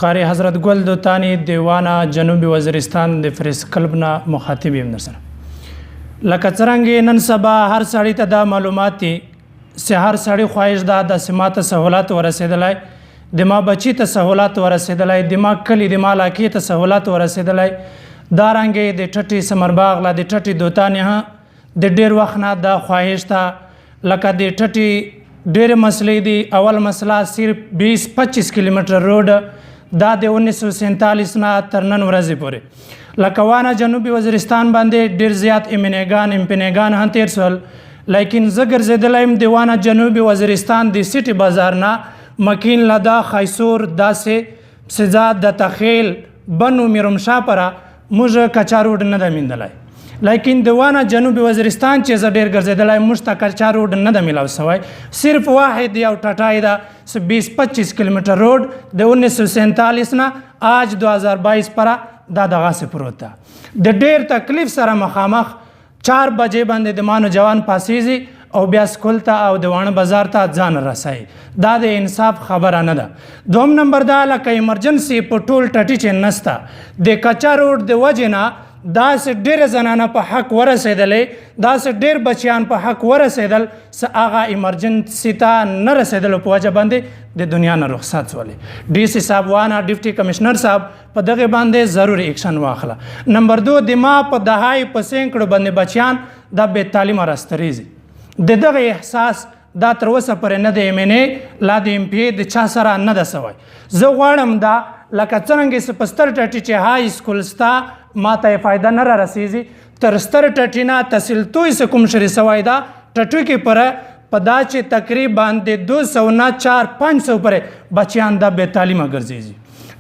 قاری حضرت گل دوتانی دیوانا جنوبی وزیرستان د فریس کلبنا مخاطب یم درسره لکه څرنګه نن سبا هر سړی ته دا معلومات دي چې هر سړی خواهش ده د سماته سہولات ورسېدلای د ما بچی ته سہولات ورسېدلای د ما کلی د ما علاقې ته سہولات ورسېدلای دا رنګې د ټټي سمرباغ لا د ټټي دوتانی ها د ډیر وخت نه دا خواهش ته لکه د ټټي ډیر مسلې دي اول مسله صرف 20-25 کیلومتر روډ دا د 1947 نه تر نن ورځې پورې لکه وانه جنوبي وزیرستان باندې ډیر زیات امپنیګان هم تیر سول لیکن زه ګرځېدلی یم د وانه جنوبي وزیرستان د سیټي بازار نه مکین لدا خیسور داسې سزا د تخیل بنو میرمشا پره موږ کچا روډ نه ده میندلی لیکن د وانه جنوبي وزیرستان چې زه ډېر ګرځېدلی موږ ته کچا روډ نه ده میلاو سوی صرف واحد یو ټټای ده 20-25 کیلومتر روډ د 1947 نه آج 2022 پره دا دغسې پروت ده د ډېر تکلیف سره مخامخ 4 بجې باندې د مانو جوان پاسیږي او بیا سکول ته او د واڼه بازار ته ځان رسوي دا د انصاف خبره نه ده دوم نمبر دا لکه ایمرجنسي په ټول ټټي چې نسته د کچا روډ د وجې نه داسې ډېره زنانه په حق ورسېدلې داسې ډېر بچیان په حق ورسېدل څه هغه ایمرجنسي ته نه رسېدلو په وجه باندې د دنیا نه رخصت سولې ډي سي صاحب وانه ډیپټي کمشنر صاحب په دغه باندې ضروري ایکشن واخله نمبر 2 د ما په دهای په سینکړو باندې بچیان دا بې تعلیمه راستریږي د دغه احساس دا تر اوسه پورې نه د MNA لا د MPA د چا سره نه ده سوی زه غواړم دا لکه څرنګه چې په ستر ټټي چې های سکول ستا ما ته فایده نه را رسیږي تر ستر ټټي نه تحصیل توی څه کوم شری سوی دا ټټو کې پره په دا چې تقریبا د 200 نه 400-500 پورې بچیان دا بې تعلیمه ګرځېږي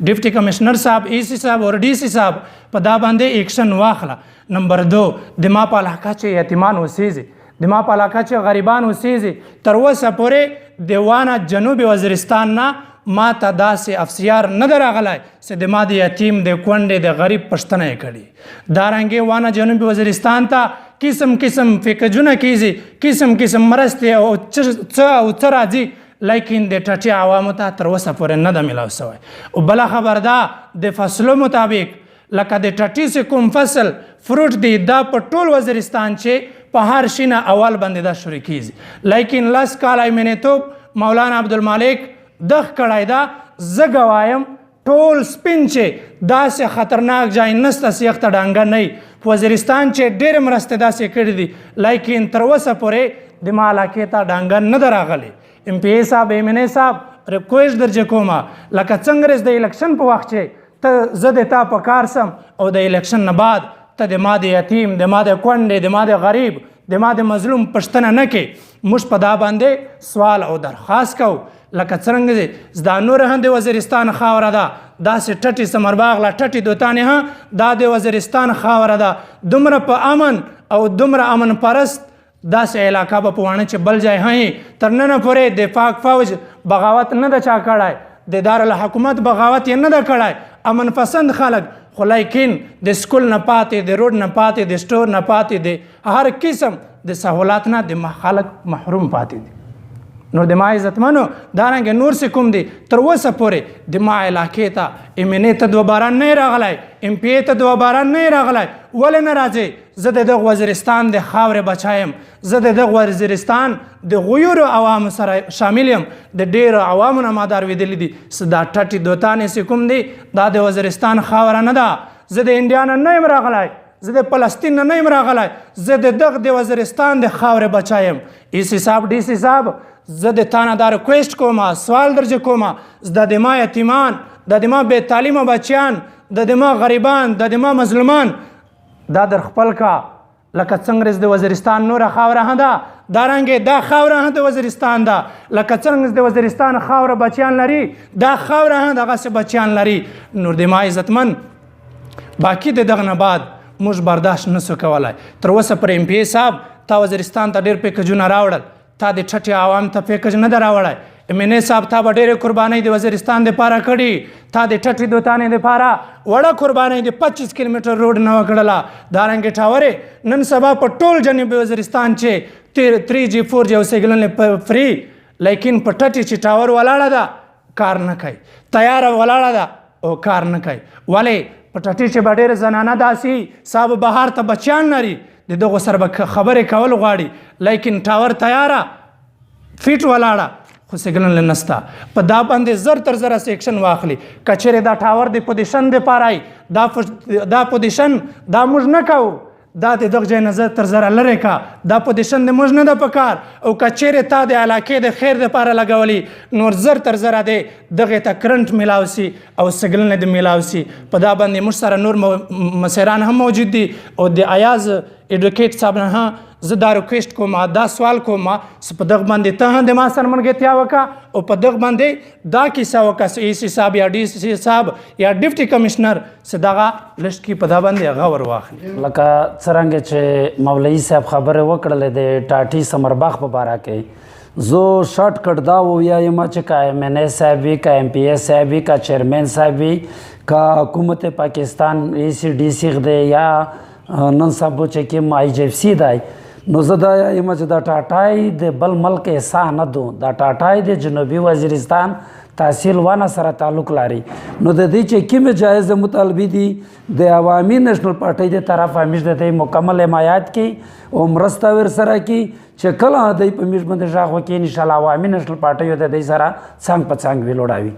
ډیپټي کمشنر صاحب AC صاحب او DC صاحب په دا باندې ایکشن واخله نمبر 2 د ما په علاقه چې یتیمان اوسېږي د ما په علاقه چې غریبان اوسېږي تر اوسه پورې د وانه جنوبي وزیرستان نه ما ته داسې افسیار نه ده راغلی چې د ما د یتیم د کونډې د غریب پوښتنه یې کړې دارنګې وانه جنوبي وزیرستان ته قسم قسم پیکجونه کیږي قسم قسم مرستې او څه راځي لیکن د ټټي عوامو ته تر اوسه پورې نه ده میلاو سوی او بله خبر ده د فصلو مطابق لکه د ټټي چې کوم فصل فروټ دی دا په ټول وزیرستان چې په هر شي نه اول باندې دا شروع کیږي لیکن 10 کاله منیتوب مولانا عبدالمالک دغ کړی ده زه ګوایم ټول سپین چې داسې خطرناک ځای نسته چې یخته ډانګه نه وي په وزیرستان چې ډېرې مرستې داسې کړي دي لیکن تر اوسه پورې د ما علاقې ته ډانګه نه ده راغلی MPA صاحب MNA صاحب ریکویسټ درجه کومه لکه څنګه د الیکشن په وخت چې ته زه د تا په کار سم او د الیکشن نه بعد ته د ما د یتیم د ما د کونډې د ما د غریب د ما د مظلوم پوښتنه نه کوې موږ په دا باندې سوال او درخواست کوو لکه څرنګه چې دا نور هم د وزیرستان خاوره ده داسې ټټي سمرباغ لا ټټي دوتانې هم دا د وزیرستان خاوره ده دومره په امن او دومره امن پرست داسې علاقه به په واڼه چې بل ځای هم تر ننه پورې د پاک فوج بغاوت نه ده چا کړی د دارالحکومت بغاوت یې نه ده کړی امن پسند خلک خو لیکن د سکول نه پاتې د روډ نه پاتې د سټور نه پاتې د هر قسم د سہولات نه د خلک محروم پاتې دي نو د ما عزتمنو دارنګه نور څه کوم دي تر اوسه پورې د ما علاقې ته MNA ته 2 باران نه راغلی MPA ته 2 باران نه راغلی ولې نه راځي زه د دغه وزیرستان د خاورې بچا یم زه د دغه وزیرستان د غیورو عوامو سره شامل یم د ډېرو عوامو نه ما دا اورېدلي دي چې دا ټټي دوتانې چې کوم دي دا د وزیرستان خاوره نه ده زه د انډیا نه نه یم راغلی زه د فلسطین نه یم راغلی زه د دغه د وزیرستان د خاورې بچا یم AC صاحب DC صاحب زه د تا نه دا ریکویسټ کوم سوال درجه کوم د ما یتیمان د ما بې تعلیمه بچیان د ما غریبان د ما مظلومان دا در خپل کا لکه څنګه د وزیرستان نوره خاوره هم ده دارنګې دا خاوره هم د وزیرستان ده لکه څنګه د وزیرستان خاوره بچیان لري دا خاوره هم دغسې بچیان لري نور د ما عزتمن باقي د دغه نه بعد موږ برداشت نسو کولی تر اوسه پر MPA صاحب تا وزیرستان ته ډېر پیکجونه راوړل تا د ټټي عوام ته پیکج نه ده راوړی MNA صاحب تا به ډېرې قربانۍ د وزیرستان دپاره کړي تا د ټټي دوتانې دپاره وړه قربانۍ د 25 کیلومتر روډ نه وکړله دارنګې ټاورې نن سبا په ټول جنوبي وزیرستان چې 3G 4G او سیګنل فری لیکن په ټټي چې ټاور ولاړه ده کار نه کوي تیاره ولاړه ده او کار نه کوي. ولې په ټټي چې به ډېرې زنانه داسې صاحب بهار ته بچیان لري د دغو سره به خبرې کول غواړي لیکن ټاور تیاره فیټ ولاړه خو سیګنل نسته. په دا باندې زر تر زره سیکشن واخلي که چیرې دا ټاور د پوزیشن دپاره دا پوزیشن دا موږ نه کوو دا د دغه ځای نه زر تر زره لرې کا دا پوزیشن د موږ نه ده پکار او که چیرې تا د علاقې د خیر دپاره لګولي نور زر تر زره دی دغې ته کرنټ میلاو سي او سیګنل د میلاو سي. په دا باندې موږ سره نور مسیران هم موجود دي او د ایاز ایډوکیټ صاحب نه زه دا ریکویسټ کوم دا سوال کوم چې په دغه باندې ته هم د ما سره ملګرتیا وکړه او په دغه باندې دا کیسه وکړه ای سی صاحب یا ډي سی صاحب یا ډیپټي کمشنر چې دغه لسټ کې په دا باندې هغه ور واخلي. لکه څرنګه چې مولوي صاحب خبرې وکړلې د ټاټي سمرباغ په باره کې زه شارټ کټ دا ووایم چې که ایم این ای صاحب وي که ایم پی ای صاحب وي که چیرمین صاحب وي که حکومت پاکستان ای سی ډي سی دی یا نن سبا چې کوم آی جی اف سی دی نو زه دا یم چې دا ټاټای د بل ملک حصہ نه دو دا ټاټای د جنوبي وزیرستان تحصیل وانه سره تعلق لري. نو د دې چې کومې جایزه مطالبې دي د عوامي نېشنل پارټۍ د طرف همیش د دې مکمل حمایت کې او مرسته ورسره کې چې کله دوی په میش باندې غږ وکړي انشاءالله عوامي نېشنل پارټۍ د دې سره څنګ په څنګ ویلوړاوي.